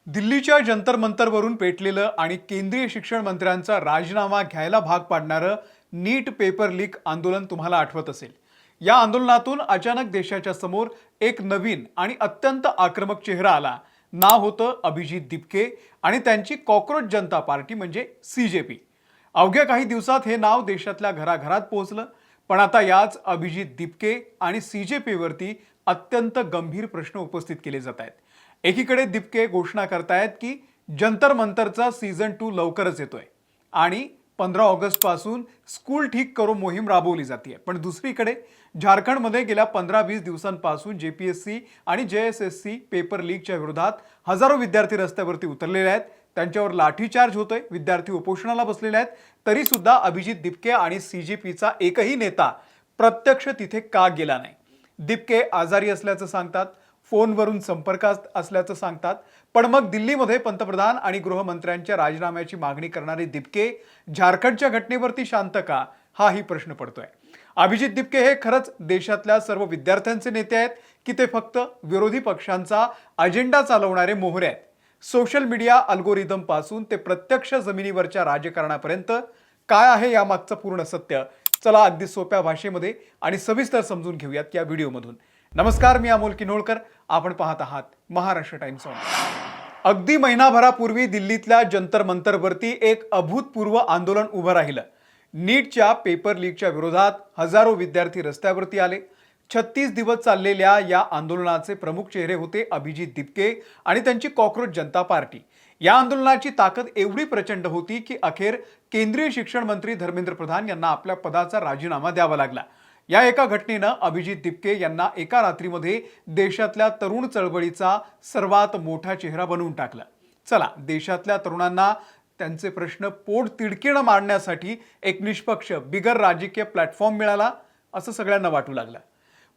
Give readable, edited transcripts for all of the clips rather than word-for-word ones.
दिल्लीच्या जंतर मंतरवरून पेटलेलं आणि केंद्रीय शिक्षण मंत्र्यांचा राजीनामा घ्यायला भाग पाडणारं नीट पेपर लीक आंदोलन तुम्हाला आठवत असेल। या आंदोलनातून अचानक देशाच्या समोर एक नवीन आणि अत्यंत आक्रमक चेहरा आला। नाव होतं अभिजीत दिपके आणि त्यांची कॉकरोच जनता पार्टी म्हणजे सीजेपी। अवघ्या काही दिवसात हे नाव देशातल्या घराघरात पोहोचलं। पण आता याच अभिजीत दिपके आणि सीजेपीवरती अत्यंत गंभीर प्रश्न उपस्थित केले जात आहेत। एकीकडे दिपके घोषणा करतायत की जंतर मंतरचा सीझन 2 लवकरच येतोय आणि 15 ऑगस्ट पासून स्कूल ठीक करो मोहीम राबवली जाते। पण दुसरीकडे झारखंडमध्ये गेल्या 15-20 दिवसांपासून जेपीएससी आणि जेएसएससी पेपर लीकच्या विरोधात हजारो विद्यार्थी रस्त्यावरती उतरलेले आहेत। त्यांच्यावर लाठीचार्ज होतोय, विद्यार्थी उपोषणाला बसलेले आहेत। तरी सुद्धा अभिजीत दिपके आणि सीजेपीचा एकही नेता प्रत्यक्ष तिथे का गेला नाही। दिपके आजारी असल्याचं सांगतात, फोनवरून संपर्कात असल्याचं सांगतात। पण मग दिल्लीमध्ये पंतप्रधान आणि गृहमंत्र्यांच्या राजीनाम्याची मागणी करणारे दिपके झारखंडच्या घटनेवरती शांत का, हाही प्रश्न पडतोय। अभिजीत दिपके हे खरंच देशातल्या सर्व विद्यार्थ्यांचे नेते आहेत की ते फक्त विरोधी पक्षांचा अजेंडा चालवणारे मोहरे आहेत? सोशल मीडिया अल्गोरिदम पासून ते प्रत्यक्ष जमिनीवरच्या राजकारणापर्यंत काय आहे यामागचं पूर्ण सत्य? चला अगदी सोप्या भाषेमध्ये आणि सविस्तर समजून घेऊयात या व्हिडिओमधून। नमस्कार, मी अमोल किन्होळकर, आपण पाहत आहात महाराष्ट्र टाइम्स ऑन। अगदी महिनाभरापूर्वी दिल्लीतल्या जंतर मंतरवरती एक अभूतपूर्व आंदोलन उभं राहिलं। नीटच्या पेपर लीकच्या विरोधात हजारो विद्यार्थी रस्त्यावरती आले। 36 दिवस चाललेल्या या आंदोलनाचे प्रमुख चेहरे होते अभिजीत दिपके आणि त्यांची कॉकरोच जनता पार्टी। या आंदोलनाची ताकद एवढी प्रचंड होती की अखेर केंद्रीय शिक्षण मंत्री धर्मेंद्र प्रधान यांना आपल्या पदाचा राजीनामा द्यावा लागला। या एका घटनेनं अभिजीत दिपके यांना एका रात्रीमध्ये देशातल्या तरुण चळवळीचा सर्वात मोठा चेहरा बनवून टाकला। चला, देशातल्या तरुणांना त्यांचे प्रश्न पोट तिडकीनं मांडण्यासाठी एक निष्पक्ष बिगर राजकीय प्लॅटफॉर्म मिळाला असं सगळ्यांना वाटू लागलं।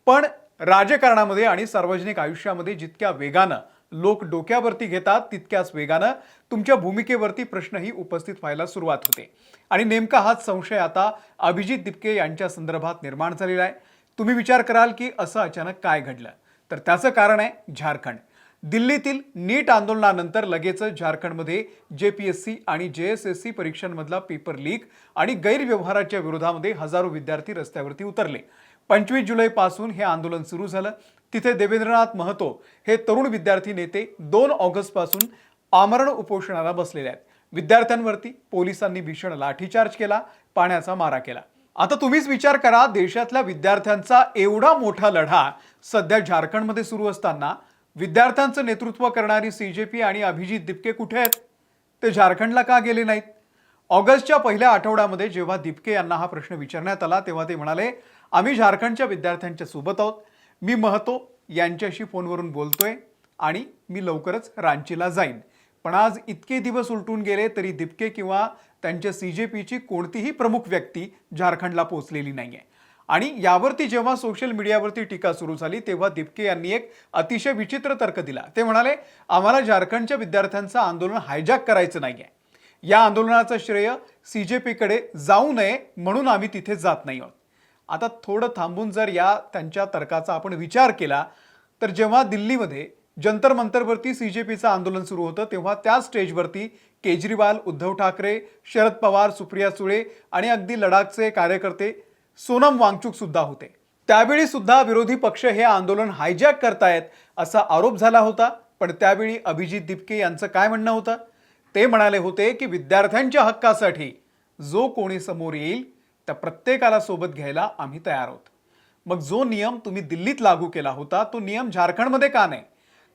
पण राजकारणामध्ये आणि सार्वजनिक आयुष्यामध्ये जितक्या वेगानं लोक डोक्यावरती घेतात तितक्याच वेगानं तुमच्या भूमिकेवरती प्रश्नही उपस्थित व्हायला सुरुवात होते। आणि नेमका हाच संशय आता अभिजीत दिपके यांच्या संदर्भात निर्माण झालेला आहे। तुम्ही विचार कराल की असं अचानक काय घडलं, तर त्याचं कारण आहे झारखंड। दिल्लीतील नीट आंदोलनानंतर लगेचच झारखंडमध्ये जेपीएससी आणि जेएसएससी परीक्षांमधला पेपर लीक आणि गैरव्यवहाराच्या विरोधामध्ये हजारो विद्यार्थी रस्त्यावरती उतरले। 25 जुलैपासून हे आंदोलन सुरू झालं। तिथे देवेंद्रनाथ महतो हे तरुण विद्यार्थी नेते 2 ऑगस्ट पासून आमरण उपोषणाला बसलेले आहेत। विद्यार्थ्यांवरती पोलिसांनी भीषण लाठीचार्ज केला, पाण्याचा मारा केला। आता तुम्हीच विचार करा, देशातल्या विद्यार्थ्यांचा एवढा मोठा लढा सध्या झारखंडमध्ये सुरू असताना विद्यार्थ्यांचं नेतृत्व करणारी सीजेपी आणि अभिजीत दिपके कुठे आहेत? ते झारखंडला का गेले नाहीत? ऑगस्टच्या पहिल्या आठवड्यामध्ये जेव्हा दिपके यांना हा प्रश्न विचारण्यात आला तेव्हा ते म्हणाले, आम्ही झारखंडच्या विद्यार्थ्यांच्या सोबत आहोत। मी महतो यांच्याशी फोनवरून बोलतोय आणि मी लवकरच रांचीला जाईन। पण आज इतके दिवस उलटून गेले तरी दिपके किंवा त्यांच्या सीजेपीची कोणतीही प्रमुख व्यक्ती झारखंडला पोहोचलेली नाहीये। आणि यावरती जेव्हा सोशल मीडियावरती टीका सुरू झाली तेव्हा दिपके यांनी एक अतिशय विचित्र तर्क दिला। ते म्हणाले, आम्हाला झारखंडच्या विद्यार्थ्यांचं आंदोलन हायजॅक करायचं नाहीये। या आंदोलनाचं श्रेय सीजेपीकडे जाऊ नये म्हणून आम्ही तिथे जात नाही आहोत। आता थोडं थांबून जर या त्यांच्या तर्काचा आपण विचार केला तर जेव्हा दिल्लीमध्ये जंतर मंतरवरती सीजेपीचं आंदोलन सुरू होतं तेव्हा त्या स्टेजवरती केजरीवाल, उद्धव ठाकरे, शरद पवार, सुप्रिया सुळे आणि अगदी लडाखचे कार्यकर्ते सोनम वांगचुक सुद्धा होते। त्यावेळी सुद्धा विरोधी पक्ष हे आंदोलन हायजॅक करतायत असा आरोप झाला होता। पण त्यावेळी अभिजीत दिपके यांचं काय म्हणणं होतं? ते म्हणाले होते की विद्यार्थ्यांच्या हक्कासाठी जो कोणी समोर येईल त्या प्रत्येकाला सोबत घ्यायला आम्ही तयार आहोत। मग जो नियम तुम्ही दिल्लीत लागू केला होता तो नियम झारखंडमध्ये का नाही?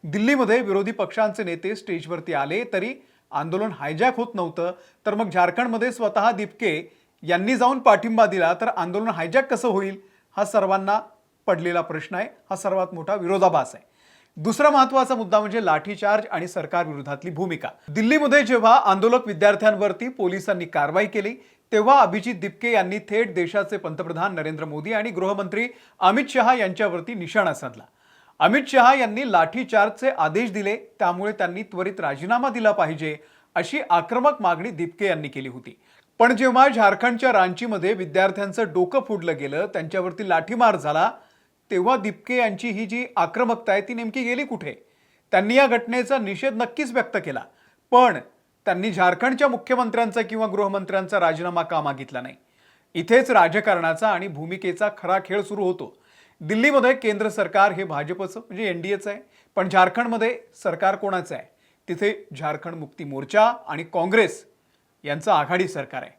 दिल्लीमध्ये विरोधी पक्षांचे नेते स्टेजवरती आले तरी आंदोलन हायजॅक होत नव्हतं, तर मग झारखंडमध्ये स्वतः दिपके यांनी जाऊन पाठिंबा दिला तर आंदोलन हायजॅक कसं होईल? हा सर्वांना पडलेला प्रश्न आहे, हा सर्वात मोठा विरोधाभास आहे। दुसरा महत्त्वाचा मुद्दा म्हणजे लाठीचार्ज आणि सरकार विरोधातली भूमिका। दिल्लीमध्ये जेव्हा आंदोलक विद्यार्थ्यांवरती पोलिसांनी कारवाई केली तेव्हा अभिजीत दिपके यांनी थेट देशाचे पंतप्रधान नरेंद्र मोदी आणि गृहमंत्री अमित शहा यांच्यावरती निशाणा साधला। अमित शहा यांनी लाठीचार्जचे आदेश दिले, त्यामुळे त्यांनी त्वरित राजीनामा दिला पाहिजे अशी आक्रमक मागणी दिपके यांनी केली होती। पण जेव्हा झारखंडच्या रांचीमध्ये विद्यार्थ्यांचं डोकं फोडलं गेलं, त्यांच्यावरती लाठीमार झाला, तेव्हा दिपके यांची ही जी आक्रमकता आहे ती नेमकी गेली कुठे? त्यांनी या घटनेचा निषेध नक्कीच व्यक्त केला, पण त्यांनी झारखंडच्या मुख्यमंत्र्यांचा किंवा गृहमंत्र्यांचा राजीनामा का मागितला नाही? इथेच राजकारणाचा आणि भूमिकेचा खरा खेळ सुरू होतो. दिल्लीमध्ये केंद्र सरकार हे भाजपचं म्हणजे एनडीएचं आहे, पण झारखंडमध्ये सरकार कोणाचं आहे? तिथे झारखंड मुक्ती मोर्चा आणि काँग्रेस यांचं आघाडी सरकार आहे.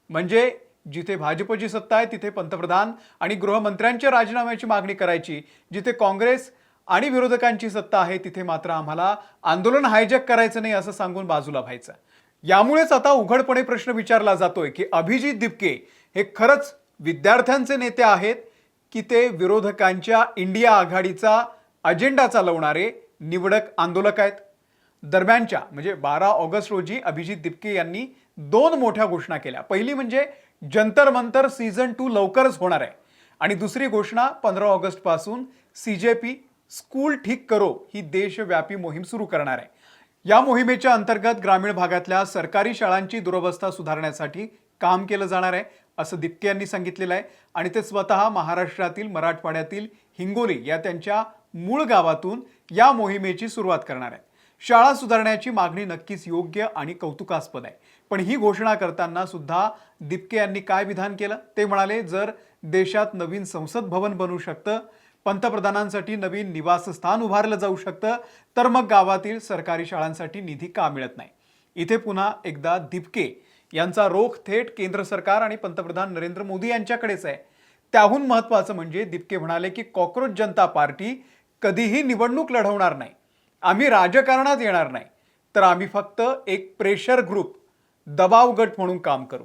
म्हणजे जिथे भाजपची सत्ता आहे तिथे पंतप्रधान आणि गृहमंत्र्यांच्या राजीनाम्याची मागणी करायची, जिथे काँग्रेस आणि विरोधकांची सत्ता आहे तिथे मात्र आम्हाला आंदोलन हायजॅक करायचं नाही असं सांगून बाजूला व्हायचं. यामुळेच आता उघडपणे प्रश्न विचारला जातोय की अभिजित दिपके हे खरंच विद्यार्थ्यांचे नेते आहेत की ते विरोधकांच्या इंडिया आघाडीचा अजेंडा चालवणारे निवडक आंदोलक आहेत? दरम्यानच्या म्हणजे 12 ऑगस्ट रोजी अभिजित दिपके यांनी 2 मोठ्या घोषणा केल्या. पहिली म्हणजे जंतर मंतर सीझन 2 लवकरच होणार आहे आणि दुसरी घोषणा 15 ऑगस्ट पासून सीजेपी स्कूल ठीक करो ही देशव्यापी मोहीम सुरू करणार आहे. या मोहिमेच्या अंतर्गत ग्रामीण भागातल्या सरकारी शाळांची दुरवस्था सुधारण्यासाठी काम केलं जाणार आहे असं दिपके यांनी सांगितलेलं आहे आणि ते स्वतः महाराष्ट्रातील मराठवाड्यातील हिंगोली या त्यांच्या मूळ गावातून या मोहिमेची सुरुवात करणार आहेत. शाळा सुधारण्याची मागणी नक्कीच योग्य आणि कौतुकास्पद आहे, पण ही घोषणा करताना सुद्धा दिपके यांनी काय विधान केलं? ते म्हणाले, जर देशात नवीन संसद भवन बनू शकतं, पंतप्रधानांसाठी नवीन निवासस्थान उभारलं जाऊ शकतं, तर मग गावातील सरकारी शाळांसाठी निधी का मिळत नाही? इथे पुन्हा एकदा दिपके यांचा रोख थेट केंद्र सरकार आणि पंतप्रधान नरेंद्र मोदी यांच्याकडेच आहे. त्याहून महत्त्वाचं म्हणजे दिपके म्हणाले की कॉकरोच जनता पार्टी कधीही निवडणूक लढवणार नाही, आम्ही राजकारणात येणार नाही, तर आम्ही फक्त एक प्रेशर ग्रुप, दबाव गट म्हणून काम करू.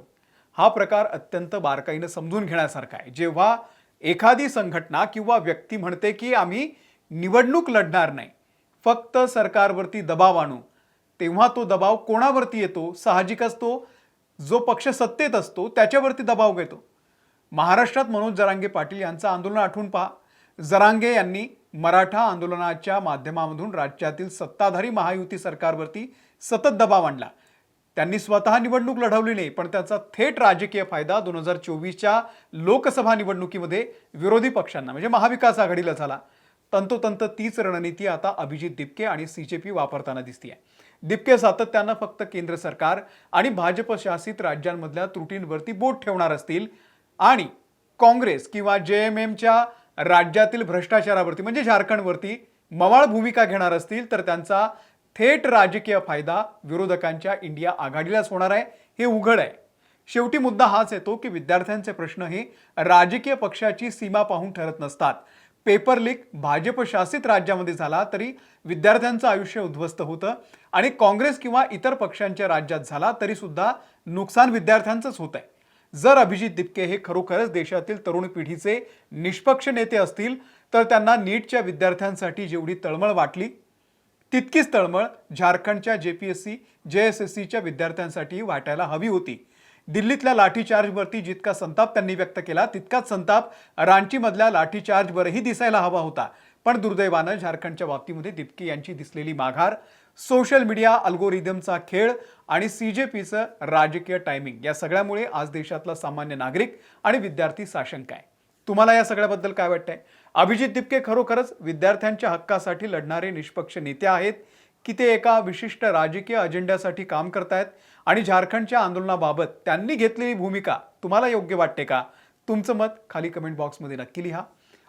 हा प्रकार अत्यंत बारकाईनं समजून घेण्यासारखा आहे. जेव्हा एखादी संघटना किंवा व्यक्ती म्हणते की आम्ही निवडणूक लढणार नाही, फक्त सरकारवरती दबाव आणू, तेव्हा तो दबाव कोणावरती येतो? साहजिकच तो जो पक्ष सत्तेत असतो त्याच्यावरती दबाव येतो. महाराष्ट्रात मनोज जरांगे पाटील यांचं आंदोलन आठवून पहा. जरांगे यांनी मराठा आंदोलनाच्या माध्यमामधून राज्यातील सत्ताधारी महायुती सरकारवरती सतत दबाव आणला. त्यांनी स्वतः निवडणूक लढवली नाही, पण त्याचा थेट राजकीय फायदा 2024च्या लोकसभा निवडणुकीमध्ये विरोधी पक्षांना म्हणजे महाविकास आघाडीला झाला. तंतोतंत तीच रणनीती आता अभिजित दिपके आणि सीजेपी वापरताना दिसतीये. दिपके सातत्यानं फक्त केंद्र सरकार आणि भाजप शासित राज्यांमधल्या त्रुटींवरती बोट ठेवणार असतील आणि काँग्रेस किंवा जेएमएमच्या राज्यातील भ्रष्टाचारावरती म्हणजे झारखंडवरती मवाळ भूमिका घेणार असतील, तर त्यांचा थेट राजकीय फायदा विरोधकांच्या इंडिया आघाडीलाच होणार आहे, हे उघड आहे. शेवटी मुद्दा हाच येतो की विद्यार्थ्यांचे प्रश्न हे राजकीय पक्षाची सीमा पाहून ठरत नसतात. पेपर लीक भाजप शासित राज्यामध्ये झाला तरी विद्यार्थ्यांचं आयुष्य उद्ध्वस्त होतं आणि काँग्रेस किंवा इतर पक्षांच्या राज्यात झाला तरी सुद्धा नुकसान विद्यार्थ्यांचंच होत आहे. जर अभिजित दिपके हे खरोखरच देशातील तरुण पिढीचे निष्पक्ष नेते असतील, तर त्यांना नीटच्या विद्यार्थ्यांसाठी जेवढी तळमळ वाटली तितकीच तळमळ झारखंडच्या जेपीएससी जेएसएससीच्या विद्यार्थ्यांसाठी वाटायला हवी होती. दिल्लीतल्या लाठीचार्जवरती जितका संताप त्यांनी व्यक्त केला तितकाच संताप रांचीमधल्या लाठीचार्जवरही दिसायला हवा होता. पण दुर्दैवानं झारखंडच्या बाबतीमध्ये दिपके यांची दिसलेली माघार, सोशल मीडिया अल्गोरिदमचा खेळ आणि सीजेपीचं राजकीय टायमिंग या सगळ्यामुळे आज देशातला सामान्य नागरिक आणि विद्यार्थी साशंक आहे. तुम्हाला या सगळ्याबद्दल काय वाटतंय? अभिजित दिपके खरोखरच विद्यार्थ्यांच्या हक्कासाठी लढणारे निष्पक्ष नेते आहेत की ते एका विशिष्ट राजकीय अजेंड्यासाठी काम करतायत आणि झारखंडच्या आंदोलनाबाबत त्यांनी घेतलेली भूमिका तुम्हाला योग्य वाटते का? तुमचं मत खाली कमेंट बॉक्समध्ये नक्की लिहा.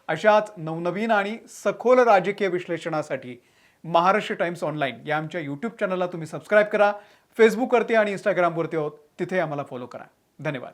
अशाच नवनवीन आणि सखोल राजकीय विश्लेषणासाठी महाराष्ट्र टाइम्स ऑनलाईन या आमच्या यूट्यूब चॅनलला तुम्ही सबस्क्राईब करा. फेसबुकवरती आणि इंस्टाग्रामवरती आहोत, तिथे आम्हाला फॉलो करा. धन्यवाद.